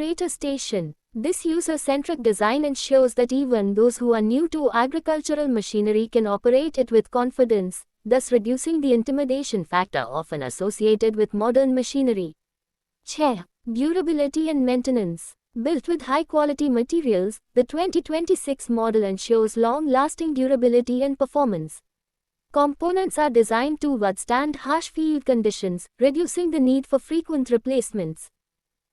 Operator Station. This user-centric design ensures that even those who are new to agricultural machinery can operate it with confidence, thus reducing the intimidation factor often associated with modern machinery. Chair. Durability and maintenance. Built with high-quality materials, the 2026 model ensures long-lasting durability and performance. Components are designed to withstand harsh field conditions, reducing the need for frequent replacements.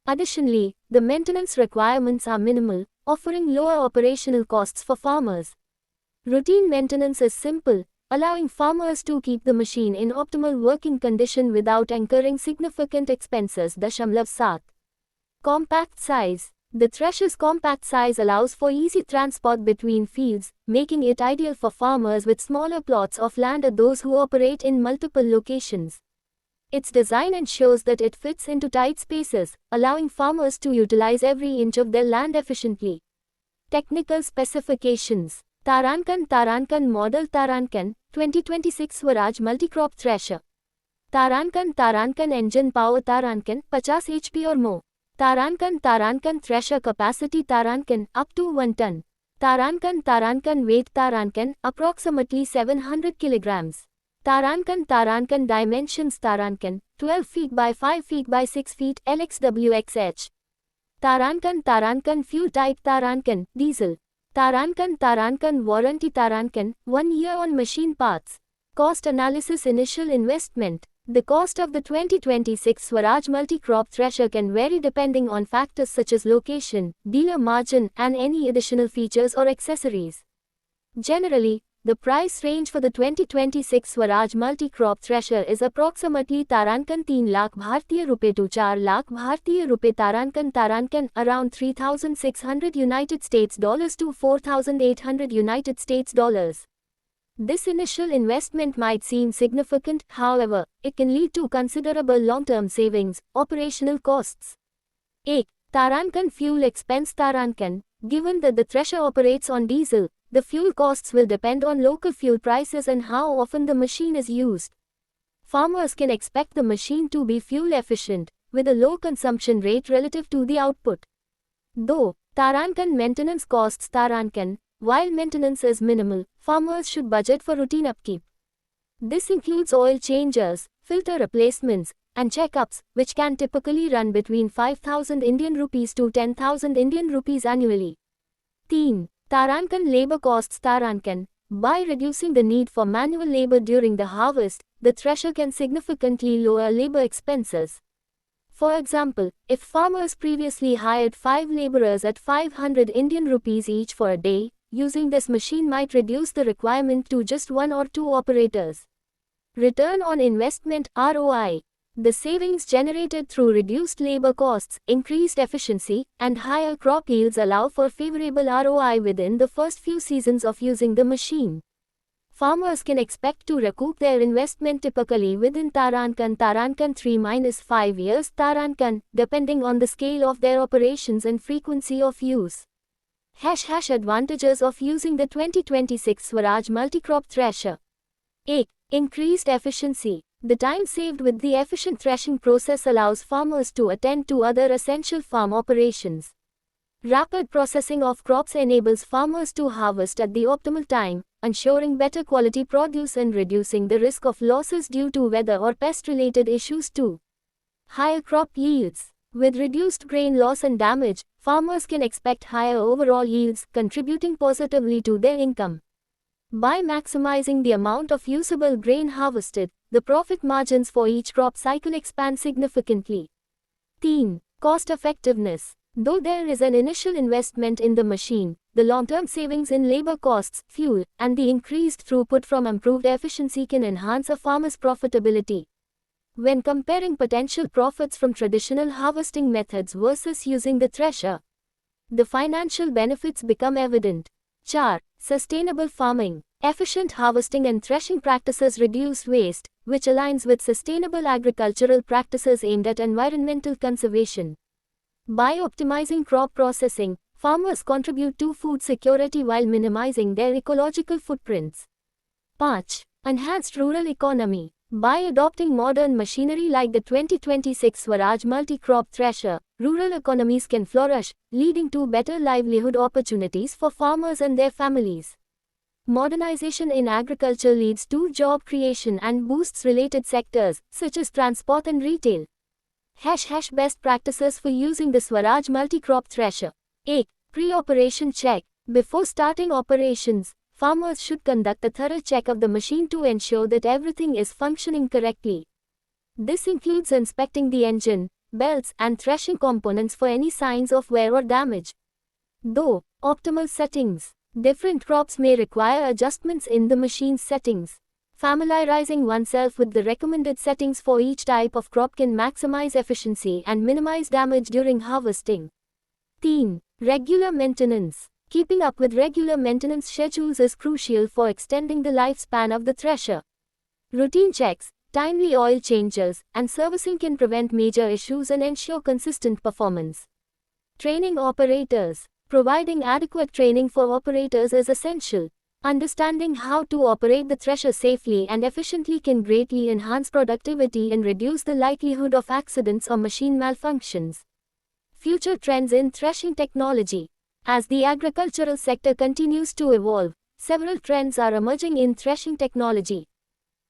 Additionally, the maintenance requirements are minimal, offering lower operational costs for farmers. Routine maintenance is simple, allowing farmers to keep the machine in optimal working condition without incurring significant expenses. 7. Compact size. The thresher's compact size allows for easy transport between fields, making it ideal for farmers with smaller plots of land or those who operate in multiple locations. Its design ensures that it fits into tight spaces, allowing farmers to utilize every inch of their land efficiently. Technical specifications. Tarankan Model Tarankan, 2026 Swaraj Multicrop Thresher. Tarankan Engine Power Tarankan, 50 HP or more. Tarankan Thresher Capacity Tarankan, up to 1 ton. Tarankan Weight Tarankan, approximately 700 kilograms. Tarankan Dimensions Tarankan, 12 feet by 5 feet by 6 feet LXWXH. Tarankan Fuel Type Tarankan, Diesel. Tarankan Warranty Tarankan, 1 year on machine parts. Cost Analysis. Initial investment. The cost of the 2026 Swaraj Multicrop Thresher can vary depending on factors such as location, dealer margin, and any additional features or accessories. Generally, the price range for the 2026 Swaraj Multicrop Thresher is approximately Tarankan 3 lakh Bharatiya Rupees to 4 lakh Bharatiya Rupees. Tarankan around $3,600 United States dollars to $4,800 United States dollars. This initial investment might seem significant, however, it can lead to considerable long-term savings. Operational costs. 8. Tarankan Fuel Expense. Tarankan. Given that the thresher operates on diesel, the fuel costs will depend on local fuel prices and how often the machine is used. Farmers can expect the machine to be fuel efficient, with a low consumption rate relative to the output. Though, Tarankan maintenance costs. Tarankan. While maintenance is minimal, farmers should budget for routine upkeep. This includes oil changes, filter replacements, and checkups, which can typically run between 5,000 Indian rupees to 10,000 Indian rupees annually. 10. Tarankan labor costs. Tarankan. By reducing the need for manual labor during the harvest, the thresher can significantly lower labor expenses. For example, if farmers previously hired 5 laborers at 500 Indian rupees each for a day, using this machine might reduce the requirement to just 1 or 2 operators. Return on investment (ROI). The savings generated through reduced labor costs, increased efficiency, and higher crop yields allow for favorable ROI within the first few seasons of using the machine. Farmers can expect to recoup their investment typically within Tarankan 3-5 years. Tarankan, depending on the scale of their operations and frequency of use. Advantages of using the 2026 Swaraj Multicrop Thresher. 8. Increased efficiency. The time saved with the efficient threshing process allows farmers to attend to other essential farm operations. Rapid processing of crops enables farmers to harvest at the optimal time, ensuring better quality produce and reducing the risk of losses due to weather or pest-related issues too. Higher crop yields. With reduced grain loss and damage, farmers can expect higher overall yields, contributing positively to their income. By maximizing the amount of usable grain harvested, the profit margins for each crop cycle expand significantly. 10. Cost effectiveness. Though there is an initial investment in the machine, the long-term savings in labor costs, fuel, and the increased throughput from improved efficiency can enhance a farmer's profitability. When comparing potential profits from traditional harvesting methods versus using the thresher, the financial benefits become evident. 4. Sustainable farming. Efficient harvesting and threshing practices reduce waste, which aligns with sustainable agricultural practices aimed at environmental conservation. By optimizing crop processing, farmers contribute to food security while minimizing their ecological footprints. 5. Enhanced rural economy. By adopting modern machinery like the 2026 Swaraj multi-crop thresher, rural economies can flourish, leading to better livelihood opportunities for farmers and their families. Modernization in agriculture leads to job creation and boosts related sectors, such as transport and retail. Best practices for using the Swaraj multi-crop thresher. 8. Pre-operation check. Before starting operations, farmers should conduct a thorough check of the machine to ensure that everything is functioning correctly. This includes inspecting the engine, belts, and threshing components for any signs of wear or damage. Though optimal settings. Different crops may require adjustments in the machine's settings. Familiarizing oneself with the recommended settings for each type of crop can maximize efficiency and minimize damage during harvesting. 10. Regular maintenance. Keeping up with regular maintenance schedules is crucial for extending the lifespan of the thresher. Routine checks, timely oil changes, and servicing can prevent major issues and ensure consistent performance. Training operators. Providing adequate training for operators is essential. Understanding how to operate the thresher safely and efficiently can greatly enhance productivity and reduce the likelihood of accidents or machine malfunctions. Future trends in threshing technology. As the agricultural sector continues to evolve, several trends are emerging in threshing technology.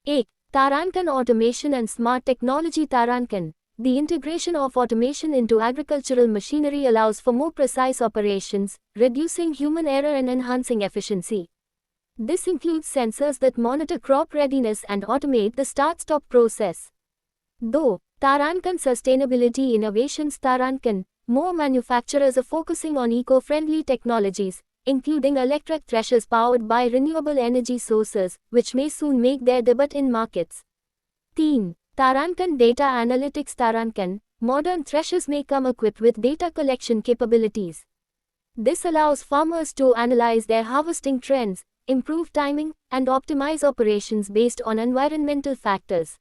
8. Tarankan automation and smart technology. Tarankan. The integration of automation into agricultural machinery allows for more precise operations, reducing human error and enhancing efficiency. This includes sensors that monitor crop readiness and automate the start-stop process. Though Tarankan sustainability innovations. Tarankan, more manufacturers are focusing on eco-friendly technologies, including electric threshers powered by renewable energy sources, which may soon make their debut in markets. 10. Tarankan Data Analytics. Tarankan, modern threshers may come equipped with data collection capabilities. This allows farmers to analyze their harvesting trends, improve timing, and optimize operations based on environmental factors.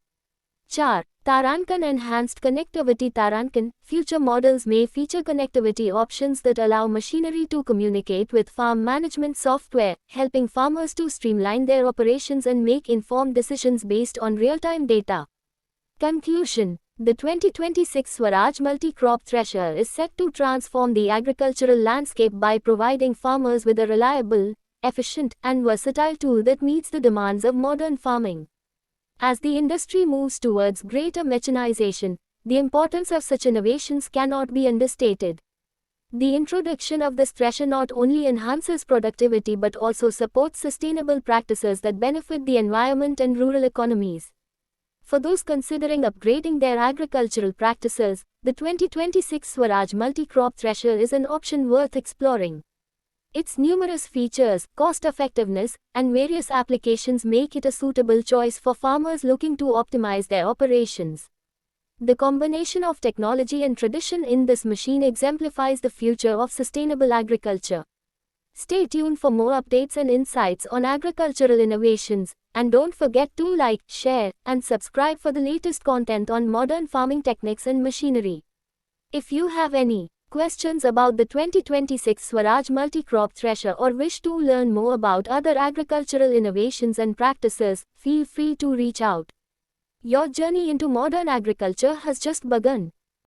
4. Tarankan Enhanced Connectivity. Tarankan, future models may feature connectivity options that allow machinery to communicate with farm management software, helping farmers to streamline their operations and make informed decisions based on real-time data. Conclusion. The 2026 Swaraj multi-crop thresher is set to transform the agricultural landscape by providing farmers with a reliable, efficient, and versatile tool that meets the demands of modern farming. As the industry moves towards greater mechanization, the importance of such innovations cannot be understated. The introduction of this thresher not only enhances productivity but also supports sustainable practices that benefit the environment and rural economies. For those considering upgrading their agricultural practices, the 2026 Swaraj multi-crop thresher is an option worth exploring. Its numerous features, cost-effectiveness, and various applications make it a suitable choice for farmers looking to optimize their operations. The combination of technology and tradition in this machine exemplifies the future of sustainable agriculture. Stay tuned for more updates and insights on agricultural innovations, and don't forget to like, share, and subscribe for the latest content on modern farming techniques and machinery. If you have any questions about the 2026 Swaraj multi-crop thresher or wish to learn more about other agricultural innovations and practices, feel free to reach out. Your journey into modern agriculture has just begun.